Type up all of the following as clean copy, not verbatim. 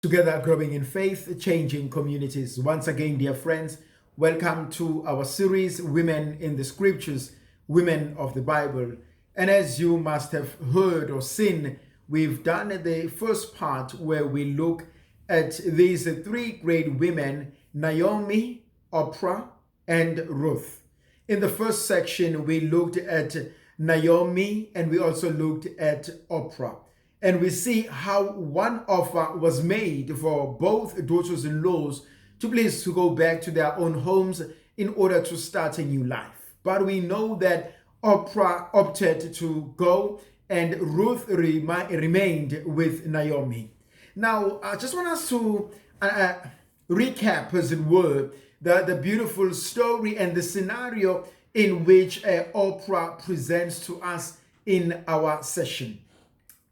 Together, growing in faith, changing communities. Once again, dear friends, welcome to our series, Women in the Scriptures, Women of the Bible. And as you must have heard or seen, we've done the first part where we look at these three great women, Naomi, Oprah, and Ruth. In the first section, we looked at Naomi and we also looked at Oprah. And we see how one offer was made for both daughters-in-laws to go back to their own homes in order to start a new life. But we know that Oprah opted to go and Ruth remained with Naomi. Now, I just want us to recap, as it were, the beautiful story and the scenario in which Oprah presents to us in our session.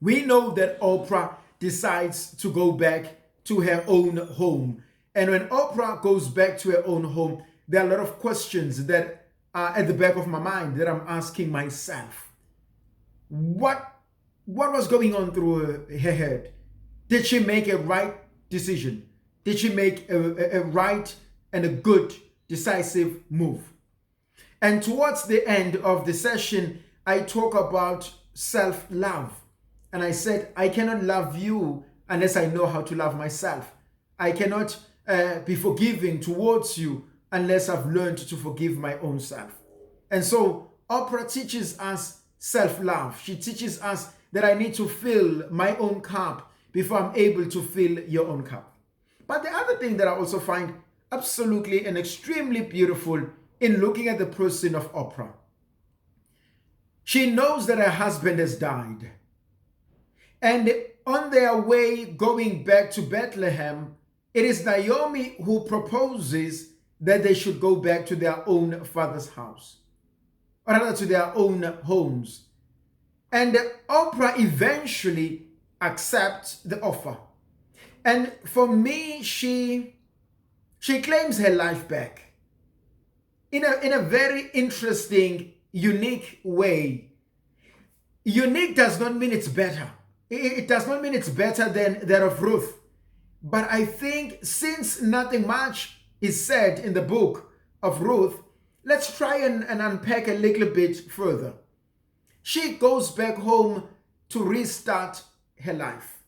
We know that Oprah decides to go back to her own home. And when Oprah goes back to her own home, there are a lot of questions that are at the back of my mind that I'm asking myself. What was going on through her head? Did she make a right decision? Did she make a right and a good, decisive move? And towards the end of the session, I talk about self-love. And I said, I cannot love you unless I know how to love myself. I cannot be forgiving towards you unless I've learned to forgive my own self. And so Oprah teaches us self-love. She teaches us that I need to fill my own cup before I'm able to fill your own cup. But the other thing that I also find absolutely and extremely beautiful in looking at the person of Oprah, she knows that her husband has died. And on their way going back to Bethlehem, it is Naomi who proposes that they should go back to their own father's house, or rather to their own homes. And Oprah eventually accepts the offer. And for me, she claims her life back in a very interesting, unique way. Unique does not mean it's better. It does not mean it's better than that of Ruth. But I think since nothing much is said in the book of Ruth, let's try and unpack a little bit further. She goes back home to restart her life,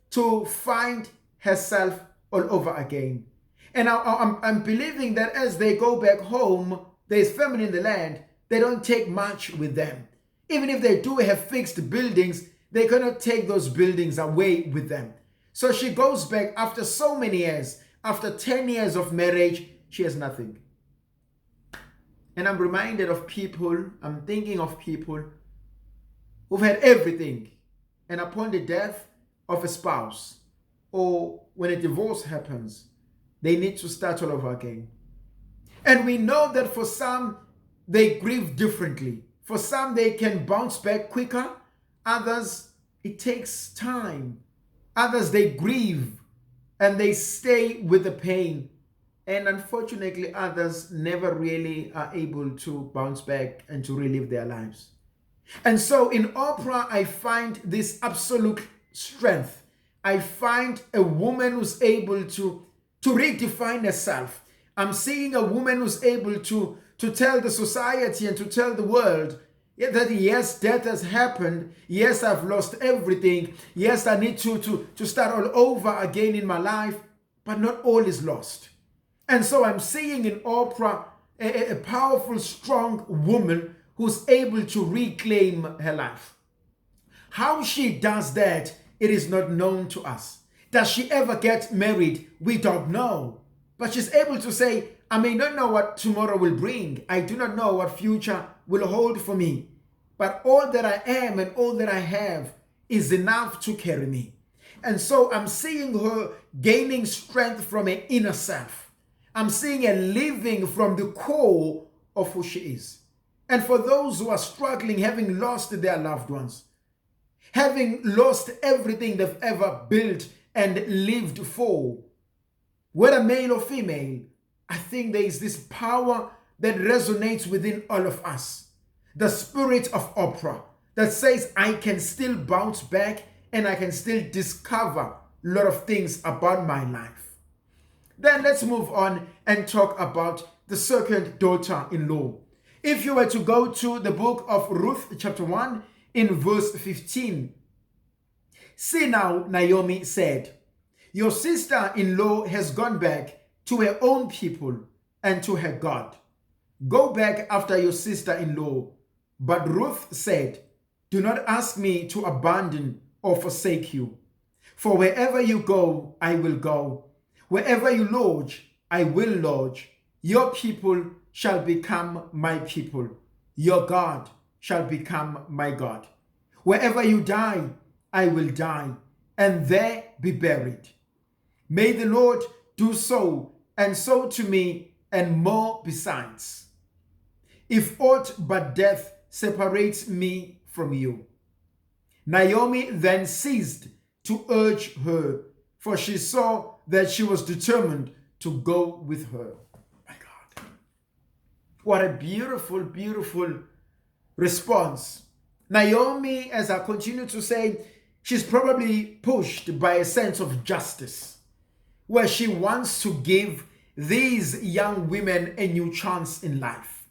to find herself all over again. And I'm believing that as they go back home, there's famine in the land, they don't take much with them. Even if they do have fixed buildings, they cannot take those buildings away with them. So she goes back after so many years. After 10 years of marriage, she has nothing. And I'm reminded of people, I'm thinking of people who've had everything. And upon the death of a spouse, or when a divorce happens, they need to start all over again. And we know that for some, they grieve differently. For some, they can bounce back quicker. Others, it takes time. Others, they grieve and they stay with the pain. And unfortunately, others never really are able to bounce back and to relive their lives. And so in Oprah, I find this absolute strength. I find a woman who's able to redefine herself. I'm seeing a woman who's able to tell the society and to tell the world that yes, death has happened. Yes, I've lost everything. Yes, I need to start all over again in my life. But not all is lost. And so I'm seeing in Oprah a powerful, strong woman who's able to reclaim her life. How she does that, it is not known to us. Does she ever get married? We don't know. But she's able to say, I may not know what tomorrow will bring. I do not know what future will hold for me. But all that I am and all that I have is enough to carry me. And so I'm seeing her gaining strength from her inner self. I'm seeing her living from the core of who she is. And for those who are struggling, having lost their loved ones, having lost everything they've ever built and lived for, whether male or female, I think there is this power that resonates within all of us. The spirit of Oprah that says, I can still bounce back and I can still discover lot of things about my life. Then let's move on and talk about the second daughter-in-law. If you were to go to the book of Ruth, chapter 1, in verse 15. See now, Naomi said, your sister-in-law has gone back to her own people and to her God. Go back after your sister-in-law. But Ruth said, do not ask me to abandon or forsake you. For wherever you go, I will go. Wherever you lodge, I will lodge. Your people shall become my people. Your God shall become my God. Wherever you die, I will die, and there be buried. May the Lord do so, and so to me, and more besides, if aught but death separates me from you. Naomi then ceased to urge her, for she saw that she was determined to go with her. My God. What a beautiful, beautiful response. Naomi, as I continue to say, she's probably pushed by a sense of justice, where she wants to give these young women a new chance in life.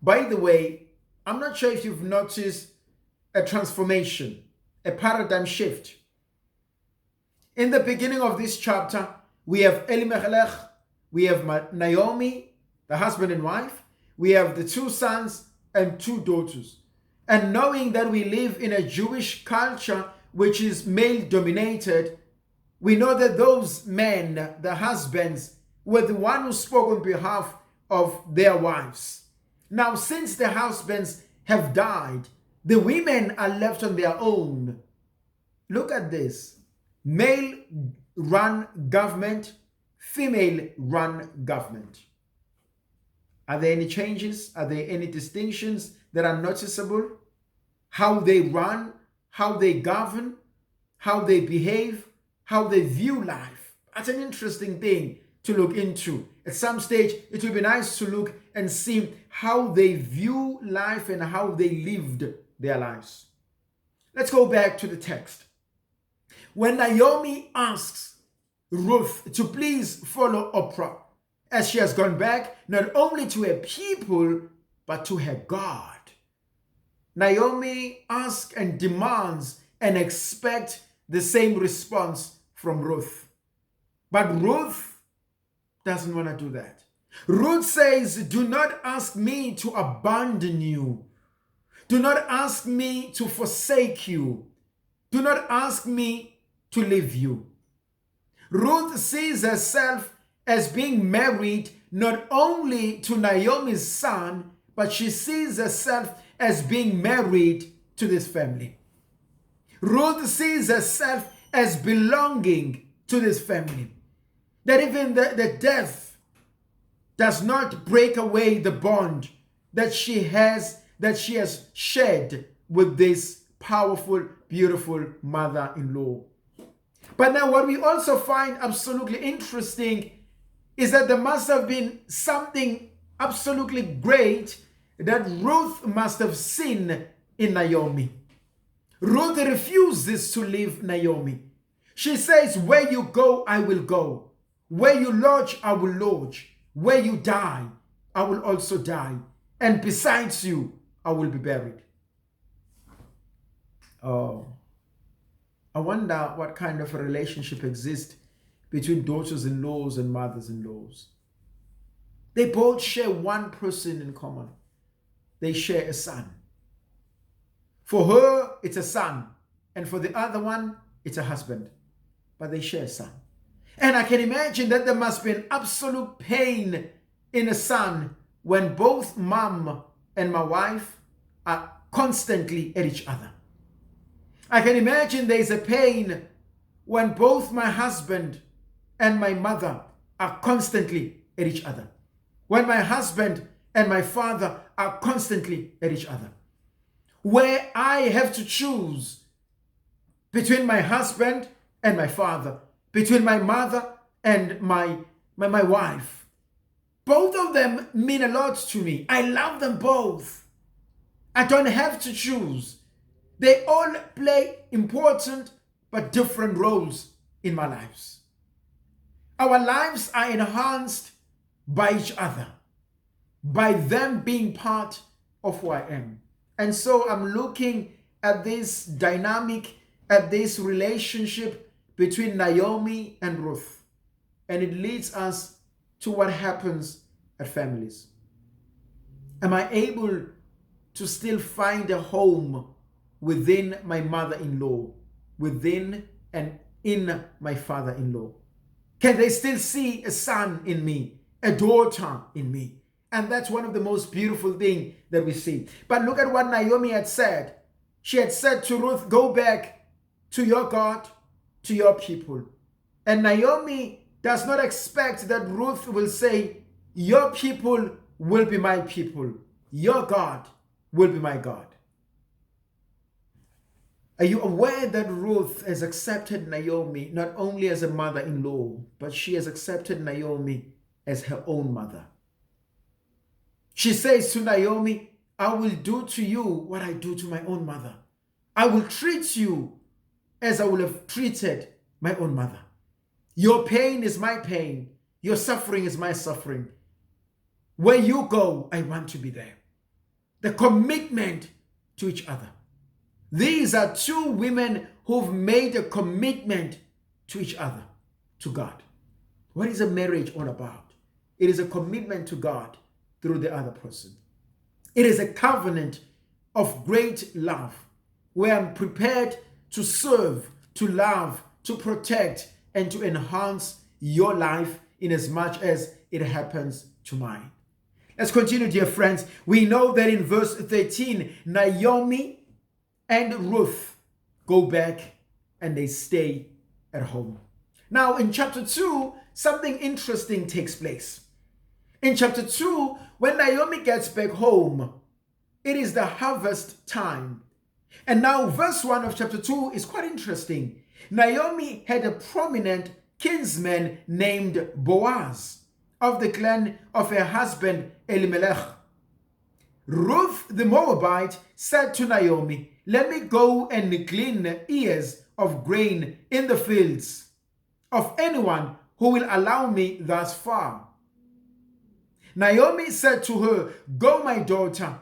By the way, I'm not sure if you've noticed a transformation, a paradigm shift. In the beginning of this chapter, we have Elimelech, we have Naomi, the husband and wife, we have the 2 sons and 2 daughters. And knowing that we live in a Jewish culture which is male-dominated, we know that those men, the husbands, were the one who spoke on behalf of their wives. Now, since the husbands have died, the women are left on their own. Look at this. Male-run government, female-run government. Are there any changes? Are there any distinctions that are noticeable? How they run, how they govern, how they behave, how they view life. That's an interesting thing to look into. At some stage, it will be nice to look and see how they view life and how they lived their lives. Let's go back to the text. When Naomi asks Ruth to please follow Oprah, as she has gone back not only to her people, but to her God. Naomi asks and demands and expects the same response from Ruth. But Ruth doesn't want to do that. Ruth says, do not ask me to abandon you. Do not ask me to forsake you. Do not ask me to leave you. Ruth sees herself as being married not only to Naomi's son, but she sees herself as being married to this family. Ruth sees herself as belonging to this family. That even the death does not break away the bond that she has shared with this powerful, beautiful mother-in-law. But now what we also find absolutely interesting is that there must have been something absolutely great that Ruth must have seen in Naomi. Ruth refuses to leave Naomi. She says, where you go, I will go. Where you lodge, I will lodge. Where you die, I will also die. And besides you, I will be buried. Oh, I wonder what kind of a relationship exists between daughters-in-laws and mothers-in-laws. They both share one person in common. They share a son. For her, it's a son. And for the other one, it's a husband. But they share a son. And I can imagine that there must be an absolute pain in a son when both mom and my wife are constantly at each other. I can imagine there's a pain when both my husband and my mother are constantly at each other. When my husband and my father are constantly at each other. Where I have to choose between my husband and my father, between my mother and my wife. Both of them mean a lot to me. I love them both. I don't have to choose. They all play important but different roles in my lives. Our lives are enhanced by each other, by them being part of who I am. And so I'm looking at this dynamic, at this relationship between Naomi and Ruth. And it leads us to what happens at families. Am I able to still find a home within my mother-in-law, within and in my father-in-law? Can they still see a son in me, a daughter in me? And that's one of the most beautiful things that we see. But look at what Naomi had said. She had said to Ruth, go back to your God, to your people. And Naomi does not expect that Ruth will say, your people will be my people. Your God will be my God. Are you aware that Ruth has accepted Naomi not only as a mother-in-law, but she has accepted Naomi as her own mother? She says to Naomi, I will do to you what I do to my own mother. I will treat you as I would have treated my own mother. Your pain is my pain. Your suffering is my suffering. Where you go, I want to be there. The commitment to each other. These are two women who've made a commitment to each other, to God. What is a marriage all about? It is a commitment to God through the other person. It is a covenant of great love where I'm prepared to serve, to love, to protect, and to enhance your life in as much as it happens to mine. Let's continue, dear friends. We know that in verse 13, Naomi and Ruth go back and they stay at home. Now, in chapter 2, something interesting takes place. In chapter 2, when Naomi gets back home, it is the harvest time. And now verse 1 of chapter 2 is quite interesting. Naomi had a prominent kinsman named Boaz of the clan of her husband Elimelech. Ruth the Moabite said to Naomi, let me go and glean ears of grain in the fields of anyone who will allow me thus far. Naomi said to her, go, my daughter.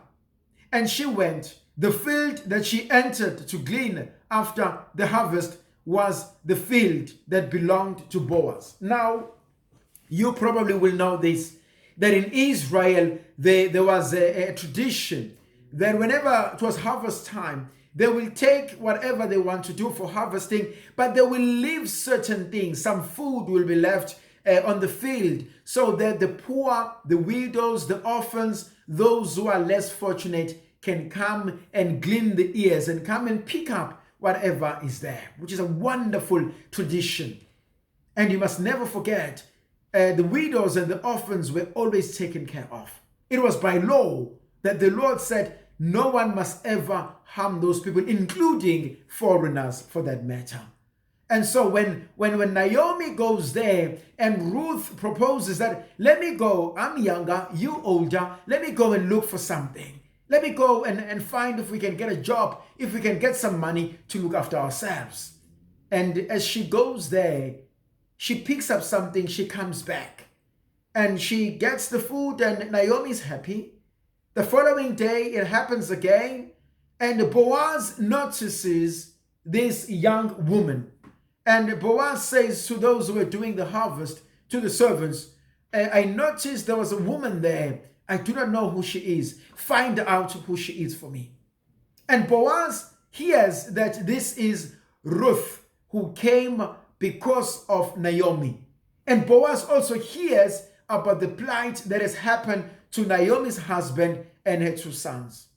And she went. The field that she entered to glean after the harvest was the field that belonged to Boaz. Now, you probably will know this, that in Israel, there was a tradition that whenever it was harvest time, they will take whatever they want to do for harvesting, but they will leave certain things. Some food will be left on the field so that the poor, the widows, the orphans, those who are less fortunate can come and glean the ears and come and pick up whatever is there, which is a wonderful tradition. And you must never forget, the widows and the orphans were always taken care of. It was by law that the Lord said, no one must ever harm those people, including foreigners for that matter. And so when Naomi goes there and Ruth proposes that, let me go, I'm younger, you older, let me go and look for something. Let me go and find if we can get a job, if we can get some money to look after ourselves. And as she goes there, she picks up something, she comes back. And she gets the food and Naomi's happy. The following day, it happens again. And Boaz notices this young woman. And Boaz says to those who are doing the harvest, to the servants, I noticed there was a woman there. I do not know who she is. Find out who she is for me. And Boaz hears that this is Ruth, who came because of Naomi. And Boaz also hears about the plight that has happened to Naomi's husband and her two sons.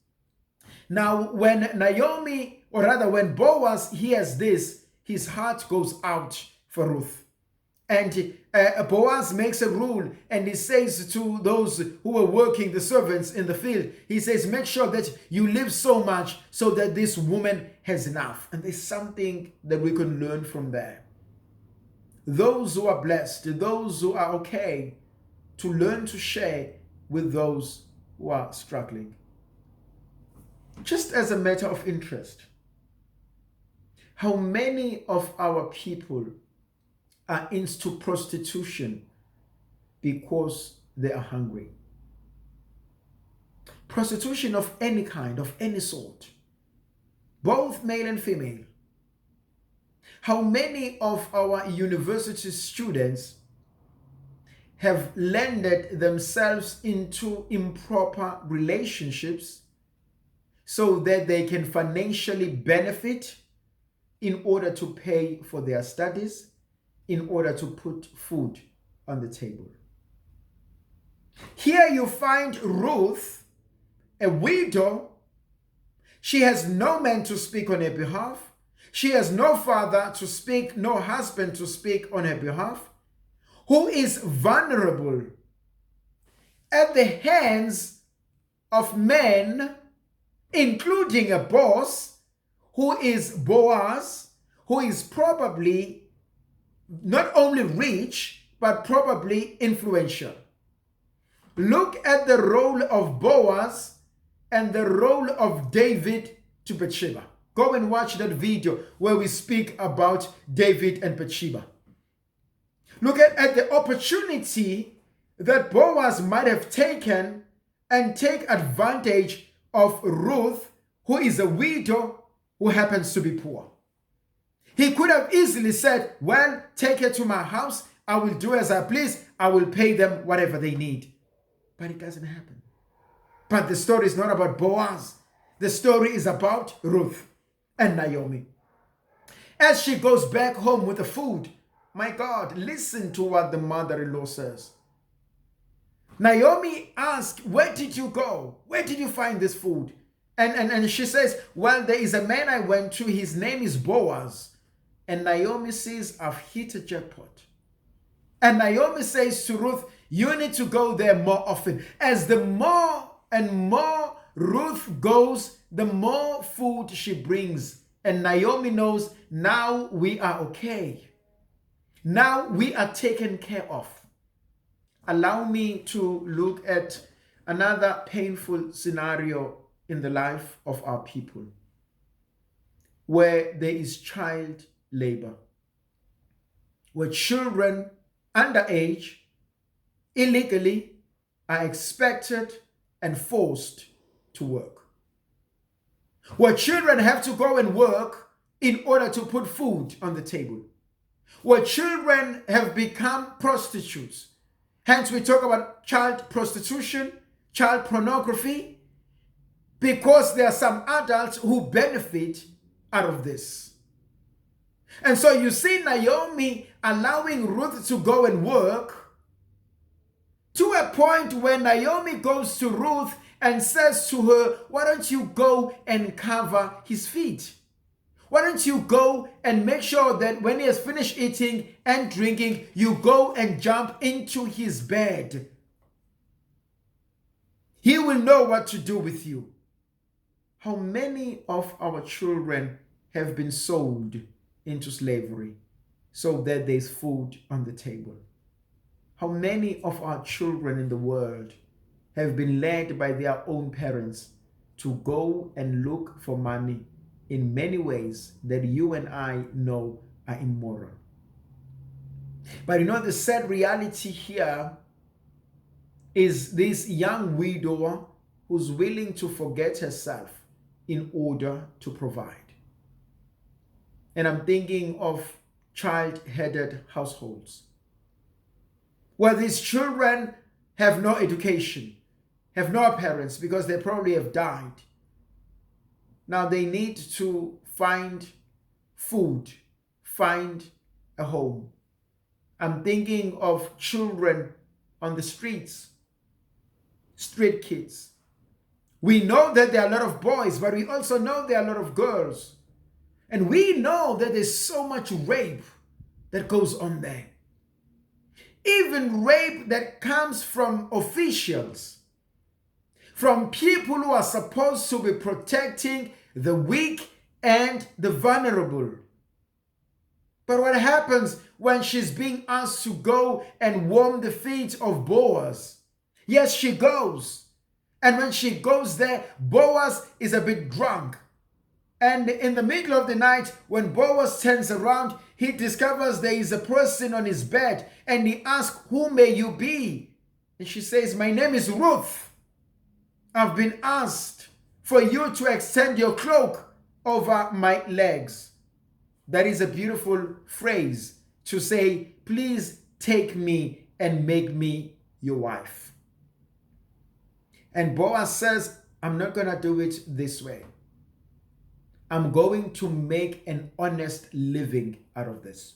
Now, when when Boaz hears this, his heart goes out for Ruth. And Boaz makes a rule and he says to those who are working, the servants in the field, he says, make sure that you live so much so that this woman has enough. And there's something that we can learn from there. Those who are blessed, those who are okay, to learn to share with those who are struggling. Just as a matter of interest, how many of our people are into prostitution because they are hungry. Prostitution of any kind, of any sort, both male and female. How many of our university students have landed themselves into improper relationships so that they can financially benefit in order to pay for their studies, in order to put food on the table. Here you find Ruth, a widow. She has no man to speak on her behalf. She has no father to speak, no husband to speak on her behalf, who is vulnerable at the hands of men, including a boss who is Boaz, who is probably not only rich, but probably influential. Look at the role of Boaz and the role of David to Bathsheba. Go and watch that video where we speak about David and Bathsheba. Look at the opportunity that Boaz might have taken and take advantage of Ruth, who is a widow who happens to be poor. He could have easily said, well, take her to my house. I will do as I please. I will pay them whatever they need. But it doesn't happen. But the story is not about Boaz. The story is about Ruth and Naomi. As she goes back home with the food, my God, listen to what the mother-in-law says. Naomi asked, where did you go? Where did you find this food? And she says, well, there is a man I went to. His name is Boaz. And Naomi says, I've hit a jackpot. And Naomi says to Ruth, you need to go there more often. As the more and more Ruth goes, the more food she brings. And Naomi knows, now we are okay. Now we are taken care of. Allow me to look at another painful scenario in the life of our people, where there is child labor, where children underage illegally are expected and forced to work, where children have to go and work in order to put food on the table, where children have become prostitutes. Hence we talk about child prostitution, child pornography, because there are some adults who benefit out of this. And so you see Naomi allowing Ruth to go and work, to a point where Naomi goes to Ruth and says to her, why don't you go and cover his feet? Why don't you go and make sure that when he has finished eating and drinking, you go and jump into his bed. He will know what to do with you. How many of our children have been sold into slavery so that there's food on the table? How many of our children in the world have been led by their own parents to go and look for money in many ways that you and I know are immoral? But you know, the sad reality here is this young widower who's willing to forget herself in order to provide. And I'm thinking of child-headed households, where these children have no education, have no parents because they probably have died. Now they need to find food, find a home. I'm thinking of children on the streets, street kids. We know that there are a lot of boys, but we also know there are a lot of girls. And we know that there's so much rape that goes on there. Even rape that comes from officials, from people who are supposed to be protecting the weak and the vulnerable. But what happens when she's being asked to go and warm the feet of Boaz? Yes, she goes. And when she goes there, Boaz is a bit drunk. And in the middle of the night, when Boaz turns around, he discovers there is a person on his bed, and he asks, "Who may you be?" And she says, "My name is Ruth. I've been asked for you to extend your cloak over my legs." That is a beautiful phrase to say, "Please take me and make me your wife." And Boaz says, "I'm not going to do it this way. I'm going to make an honest living out of this.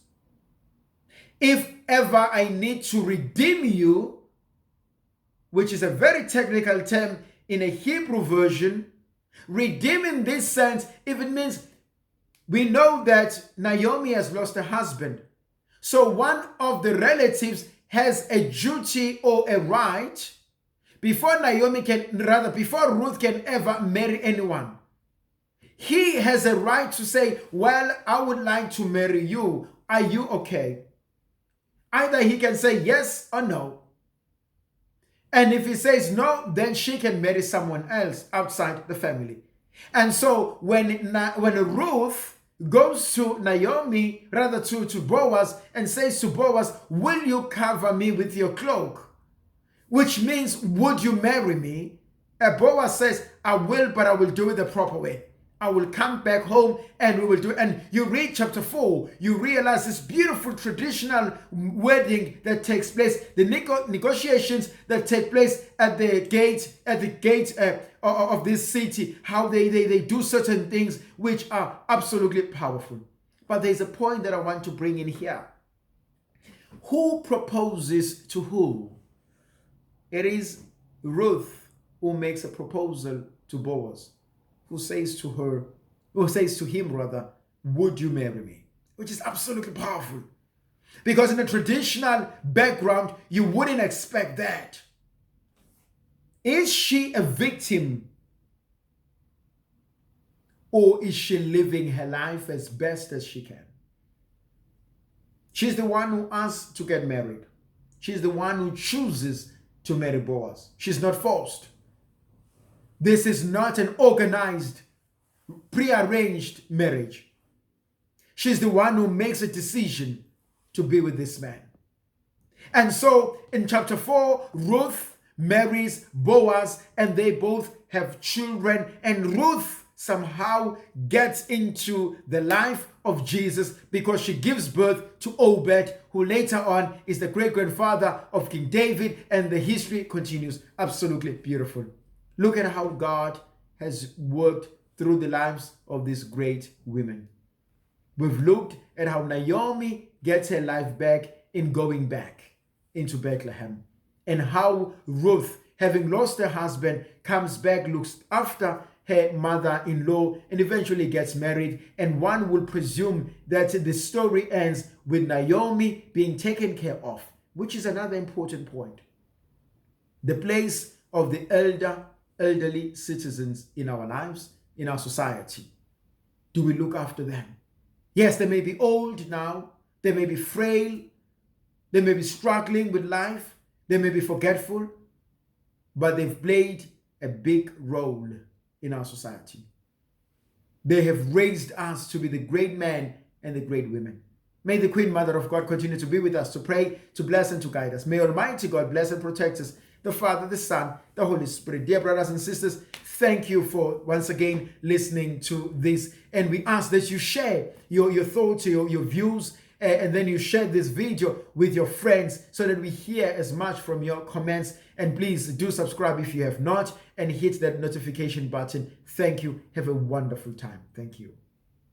If ever I need to redeem you," which is a very technical term in a Hebrew version, redeem in this sense, if it means, we know that Naomi has lost a husband. So one of the relatives has a duty or a right before Ruth can ever marry anyone. He has a right to say, "Well, I would like to marry you. Are you okay?" Either he can say yes or no. And if he says no, then she can marry someone else outside the family. And so when Ruth goes to Naomi, to Boaz, and says to Boaz, "Will you cover me with your cloak?" Which means, "Would you marry me?" Boaz says, "I will, but I will do it the proper way. I will come back home and we will do it." And you read chapter 4, you realize this beautiful traditional wedding that takes place, the negotiations that take place at the gate of this city, how they do certain things which are absolutely powerful. But there's a point that I want to bring in here. Who proposes to who? It is Ruth who makes a proposal to Boaz, who says to him, "Would you marry me?" Which is absolutely powerful. Because in a traditional background, you wouldn't expect that. Is she a victim? Or is she living her life as best as she can? She's the one who asks to get married. She's the one who chooses to marry Boaz. She's not forced. This is not an organized, prearranged marriage. She's the one who makes a decision to be with this man. And so in chapter 4, Ruth marries Boaz and they both have children. And Ruth somehow gets into the life of Jesus because she gives birth to Obed, who later on is the great-grandfather of King David, and the history continues. Absolutely beautiful. Look at how God has worked through the lives of these great women. We've looked at how Naomi gets her life back in going back into Bethlehem, and how Ruth, having lost her husband, comes back, looks after her mother-in-law, and eventually gets married. And one will presume that the story ends with Naomi being taken care of, which is another important point. The place of the elderly citizens in our lives, in our society. Do we look after them? Yes, they may be old now, they may be frail, they may be struggling with life, they may be forgetful, but they've played a big role in our society. They have raised us to be the great men and the great women. May the Queen Mother of God continue to be with us, to pray, to bless, and to guide us. May Almighty God bless and protect us, the Father, the Son, the Holy Spirit. Dear brothers and sisters, thank you for once again listening to this. And we ask that you share your thoughts, your views, and then you share this video with your friends so that we hear as much from your comments. And please do subscribe if you have not, and hit that notification button. Thank you. Have a wonderful time. Thank you.